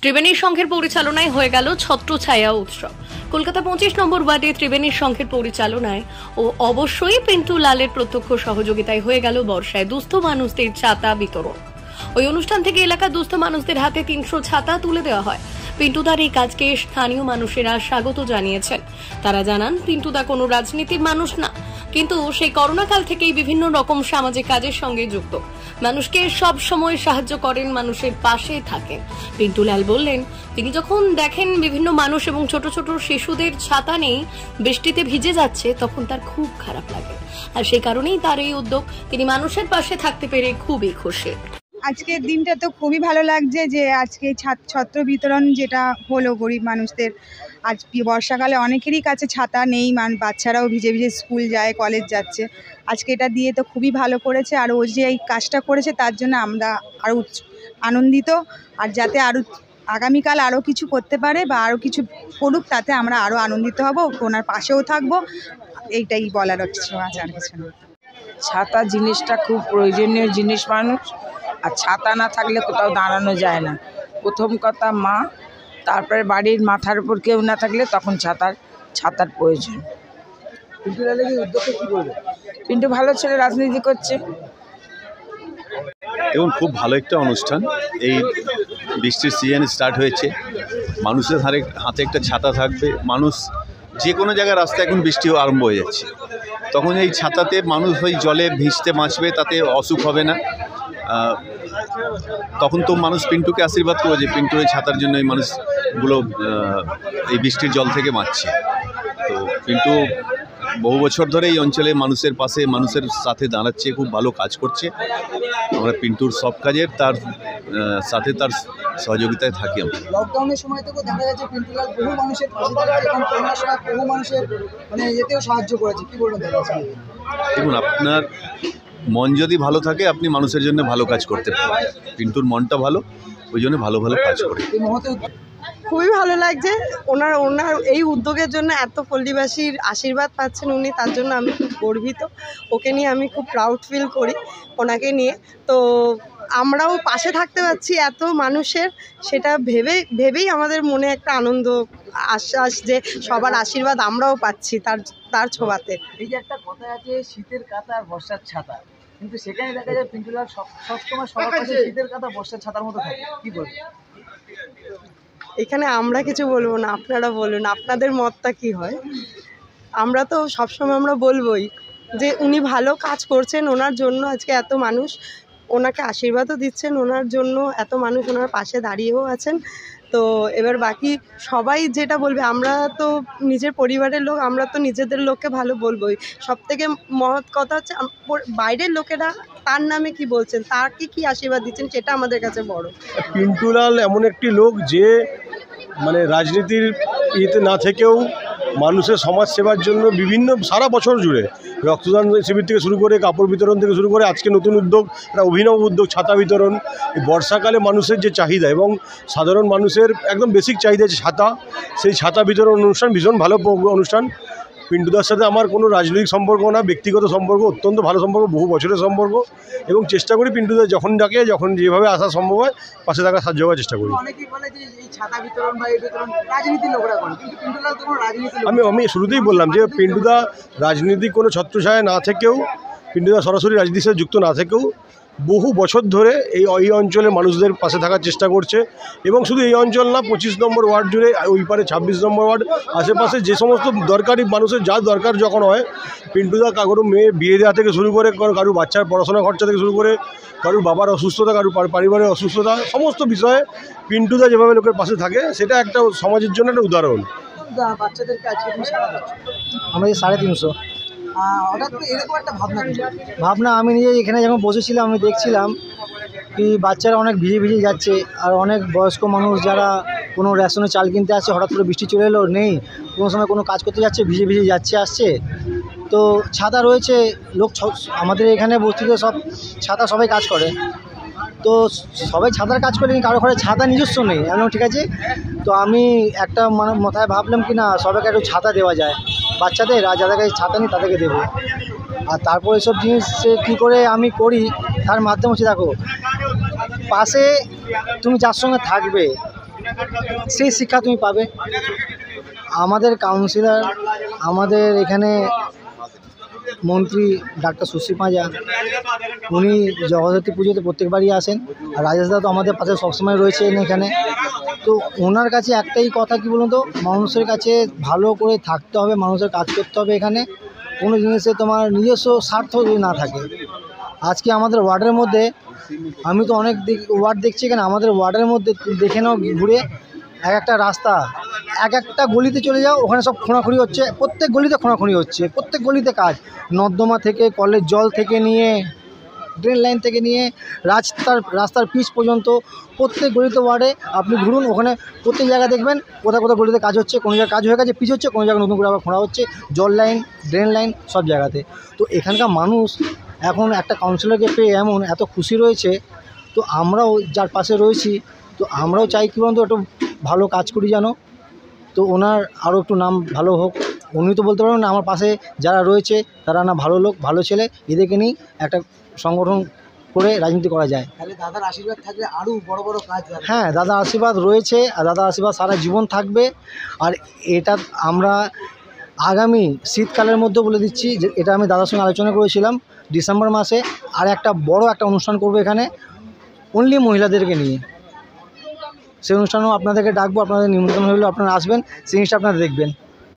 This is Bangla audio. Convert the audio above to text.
ত্রিবেণীর সংঘের পরিচালনায় হয়ে গেল ছত্রছায়া উৎসব। কলকাতা 25 নম্বর ওয়ার্ডে ত্রিবেণীর সংঘের পরিচালনায় ও অবশ্যই পিন্টু লালের প্রত্যক্ষ সহযোগিতায় হয়ে গেল বর্ষায় দুস্থ মানুষদের ছাতা বিতরণ। ওই অনুষ্ঠান থেকে এলাকার দুস্থ মানুষদের হাতে 300 ছাতা তুলে দেওয়া হয়। পিন্টুদার এই কাজকে স্থানীয় মানুষেরা স্বাগত জানিয়েছেন। তারা জানান, পিন্টুদা কোনো রাজনীতির মানুষ না, কিন্তু সেই করোনাকাল থেকেই বিভিন্ন রকম সামাজিক কাজের সঙ্গে যুক্ত। মানুষকে সব সময় সাহায্য করেন, মানুষের পাশে থাকেন। পিন্টুলাল বললেন, তিনি যখন দেখেন বিভিন্ন মানুষ এবং ছোট ছোট শিশুদের ছাতা নেই, বৃষ্টিতে ভিজে যাচ্ছে, তখন তার খুব খারাপ লাগে। আর সেই কারণেই তার এই উদ্যোগ। তিনি মানুষের পাশে থাকতে পেরে খুবই খুশি। আজকের দিনটা তো খুবই ভালো লাগছে যে আজকে ছত্র বিতরণ যেটা হলো গরিব মানুষদের। আজ বর্ষাকালে অনেকেরই কাছে ছাতা নেই, বাচ্চারাও ভিজে ভিজে স্কুল যায়, কলেজ যাচ্ছে। আজকে এটা দিয়ে তো খুবই ভালো করেছে। আর ও যে এই কাজটা করেছে তার জন্য আমরা আরও আনন্দিত। আর যাতে আরও আগামীকাল আরও কিছু করতে পারে বা আরও কিছু করুক, তাতে আমরা আরও আনন্দিত হব, ওনার পাশেও থাকবো। এইটাই বলার হচ্ছে, আর কিছু না। ছাতা জিনিসটা খুব প্রয়োজনীয় জিনিস মানুষ, আর ছাতা না থাকলে কোথাও দাঁড়ানো যায় না। প্রথম কথা মা, তারপরে বাড়ির মাথার উপর কেউ না থাকলে তখন ছাতার প্রয়োজন। পিন্টু ভালো ছেলে, রাজনীতি করছে। এবং খুব ভালো একটা অনুষ্ঠান। এই বৃষ্টির সিজন স্টার্ট হয়েছে, মানুষের হাতে একটা ছাতা থাকবে। মানুষ যে কোনো জায়গায় রাস্তায় এখন বৃষ্টিও আরম্ভ হয়ে যাচ্ছে, তখন এই ছাতাতে মানুষ ওই জলে ভিজতে বাঁচবে, তাতে অসুখ হবে না। তখন তো মানুষ পিন্টুকে আশীর্বাদ করবে যে পিন্টুর এই ছাতার জন্য এই মানুষগুলো এই বৃষ্টির জল থেকে বাঁচছে। তো পিন্টু বহু বছর ধরে এই অঞ্চলে মানুষের পাশে, মানুষের সাথে দাঁড়াচ্ছে, খুব ভালো কাজ করছে। আমরা পিন্টুর সব কাজের তার সাথে তার সহযোগিতায় থাকি। আমরা লকডাউনের সময় থেকে দেখা যাচ্ছে পিন্টুলাল বহু মানুষের পাশে দাঁড়িয়েছে এবং করোনার সময় বহু মানুষের এতেও সাহায্য করেছে। কী বলবেন দাদা? দেখুন, আপনার মন যদি ভালো থাকে আপনি মানুষের জন্য ভালো কাজ করতে পারেন। পিন্টুর মনটা ভালো, ওই জন্য ভালো ভালো কাজ করে। খুবই ভালো লাগছে ওনার এই উদ্যোগের জন্য। এত পল্লীবাসীর আশীর্বাদ পাচ্ছেন উনি, তার জন্য আমি খুব গর্বিত। ওকে নিয়ে আমি খুব প্রাউড ফিল করি, ওনাকে নিয়ে। তো আমরাও পাশে থাকতে পারছি এত মানুষের, সেটা ভেবেই আমাদের মনে একটা আনন্দ, আশ্বাস যে সবার আশীর্বাদ আমরাও পাচ্ছি তার ছোঁয়াতে। এই যে একটা কথা আছে, শীতের কাঁথা আর বর্ষার ছাতা, কিন্তু সেখানে দেখা যায় পিন্টুলাল সবসময় সবার কাছে শীতের কাঁথা বর্ষার ছাতার মতো থাকে। কী বলবেন? এখানে আমরা কিছু বলবো না, আপনারা বলুন আপনাদের মতটা কি হয়। আমরা তো সবসময় আমরা বলবোই যে উনি ভালো কাজ করছেন, ওনার জন্য আজকে এত মানুষ ওনাকে আশীর্বাদও দিচ্ছেন, ওনার জন্য এত মানুষ ওনার পাশে দাঁড়িয়েও আছেন। তো এবার বাকি সবাই যেটা বলবে, আমরা তো নিজের পরিবারের লোক, আমরা তো নিজেদের লোককে ভালো বলবোই। সবথেকে মহৎ কথা হচ্ছে বাইরের লোকেরা তার নামে কি বলছেন, তাকে কি আশীর্বাদ দিচ্ছেন, সেটা আমাদের কাছে বড়। পিন্টুলাল এমন একটি লোক যে রাজনীতির ইয়েতে না থেকেও মানুষের সমাজ সেবার জন্য বিভিন্ন সারা বছর জুড়ে রক্তদান শিবির থেকে শুরু করে, কাপড় বিতরণ থেকে শুরু করে, আজকে নতুন উদ্যোগ, একটা অভিনব উদ্যোগ ছাতা বিতরণ। এই বর্ষাকালে মানুষের যে চাহিদা এবং সাধারণ মানুষের একদম বেসিক চাহিদা যে ছাতা, সেই ছাতা বিতরণ অনুষ্ঠান ভীষণ ভালো অনুষ্ঠান। পিন্টুদার সাথে আমার কোনো রাজনৈতিক সম্পর্ক না, ব্যক্তিগত সম্পর্ক, অত্যন্ত ভালো সম্পর্ক, বহু বছরের সম্পর্ক। এবং চেষ্টা করি পিন্টুদা যখন ডাকে, যখন যেভাবে আসা সম্ভব হয় পাশে থাকার সাহায্য করার চেষ্টা করি। আমি শুরুতেই বললাম যে পিন্টুদা রাজনীতি কোনো ছত্রছায়া না থেকেও, পিন্টুদা সরাসরি রাজনীতির সাথে যুক্ত না থেকেও বহু বছর ধরে এই অঞ্চলের মানুষদের পাশে থাকার চেষ্টা করছে। এবং শুধু এই অঞ্চল না, 25 নম্বর ওয়ার্ড জুড়ে, ওই পারে 26 নম্বর ওয়ার্ড, আশেপাশে যে সমস্ত দরকারি মানুষের যা দরকার যখন হয়, পিন্টুদা কারো মেয়ে বিয়ে দেওয়া থেকে শুরু করে, কারো বাচ্চার পড়াশোনা খরচা থেকে শুরু করে, কারোর বাবার অসুস্থতা, কারোর পারিবারিক অসুস্থতা, সমস্ত বিষয়ে পিন্টুদা যেভাবে লোকের পাশে থাকে, সেটা একটা সমাজের জন্য একটা উদাহরণ। বাচ্চাদেরকে আজকে আমাদের 350। হঠাৎ করে এরকম একটা ভাবনা আমি নিজে এখানে যখন বসেছিলাম আমি দেখছিলাম কি বাচ্চারা অনেক ভিজে ভিজে যাচ্ছে, আর অনেক বয়স্ক মানুষ যারা কোনো রেশনে চাল কিনতে আসছে, হঠাৎ করে বৃষ্টি চলে এলো, নেই, কোনো সময় কোনো কাজ করতে যাচ্ছে, ভিজে ভিজে যাচ্ছে আসছে। তো ছাতা রয়েছে, লোক আমাদের এখানে বস্তিতে সব ছাতা সবাই কাজ করে, তো সবাই ছাতার কাজ করে, কারো ঘরে ছাতা নিজস্ব নেই। এমন ঠিক আছে, তো আমি একটা মাথায় ভাবলাম কি না সবাইকে একটু ছাতা দেওয়া যায় বাচ্চাদের, আর যাদের কাছে ছাতা নেই তাদেরকে দেবো। আর তারপর এসব জিনিস কী করে আমি করি তার মাধ্যমে হচ্ছে, দেখো পাশে তুমি যার সঙ্গে থাকবে সেই শিক্ষা তুমি পাবে। আমাদের কাউন্সিলর, আমাদের এখানে মন্ত্রী ডাক্তার সুশ্রী পাঁজা, উনি জগদ্ধাত্রী পুজোতে প্রত্যেকবারই আসেন। আর রাজেশ দা তো আমাদের পাশে সবসময় রয়েছেন এখানে। তো ওনার কাছে একটাই কথা, কি বলুন তো, মানুষের কাছে ভালো করে থাকতে হবে, মানুষের কাজ করতে হবে। এখানে কোনো জিনিসে তোমার নিজস্ব স্বার্থ যদি না থাকে। আজকে আমাদের ওয়ার্ডের মধ্যে, আমি তো অনেক ওয়ার্ড দেখছি এখানে, আমাদের ওয়ার্ডের মধ্যে দেখে নাও ঘুরে, এক একটা রাস্তা, এক একটা গলিতে চলে যাও, ওখানে সব খোঁড়াখুঁড়ি হচ্ছে, প্রত্যেক গলিতে খোঁড়াখুঁড়ি হচ্ছে, প্রত্যেক গলিতে কাজ। নর্দমা থেকে, কলের জল থেকে নিয়ে, ড্রেন লাইন থেকে নিয়ে রাস্তার পিচ পর্যন্ত প্রত্যেক গলিতে ওয়ার্ডে আপনি ঘুরুন, ওখানে প্রত্যেক জায়গায় দেখবেন কোথাও কোথাও গলিতে কাজ হচ্ছে, কোনো জায়গায় কাজ হয়ে গেছে, পিচ হচ্ছে, কোনো জায়গায় নতুন করে আবার খোঁড়া হচ্ছে, জল লাইন, ড্রেন লাইন সব জায়গাতে। তো এখানকার মানুষ এখন একটা কাউন্সিলরকে পেয়ে এমন এত খুশি রয়েছে। তো আমরাও যার পাশে রয়েছি, তো আমরাও চাই কি বলুন তো, একটু ভালো কাজ করি যেন, তো ওনার আরও একটু নাম ভালো হোক। উনি তো বলতে পারবেন না, আমার পাশে যারা রয়েছে তারা না ভালো লোক, ভালো ছেলে, এদেরকে নিয়েই একটা সংগঠন করে রাজনীতি করা যায়। তাহলে দাদার আশীর্বাদ থাকলে আরও বড় বড় কাজ হবে। হ্যাঁ, দাদার আশীর্বাদ রয়েছে, আর দাদার আশীর্বাদ সারা জীবন থাকবে। আর এটা আমরা আগামী শীতকালের মধ্যে বলে দিচ্ছি যে এটা আমি দাদার সঙ্গে আলোচনা করেছিলাম, ডিসেম্বর মাসে আর একটা বড় একটা অনুষ্ঠান করবো এখানে, অনলি মহিলাদেরকে নিয়ে। সেই অনুষ্ঠানেও আপনাদেরকে ডাকবো, আপনাদের নিমন্ত্রণ হলেও আপনারা আসবেন, সেই জিনিসটা আপনারা দেখবেন।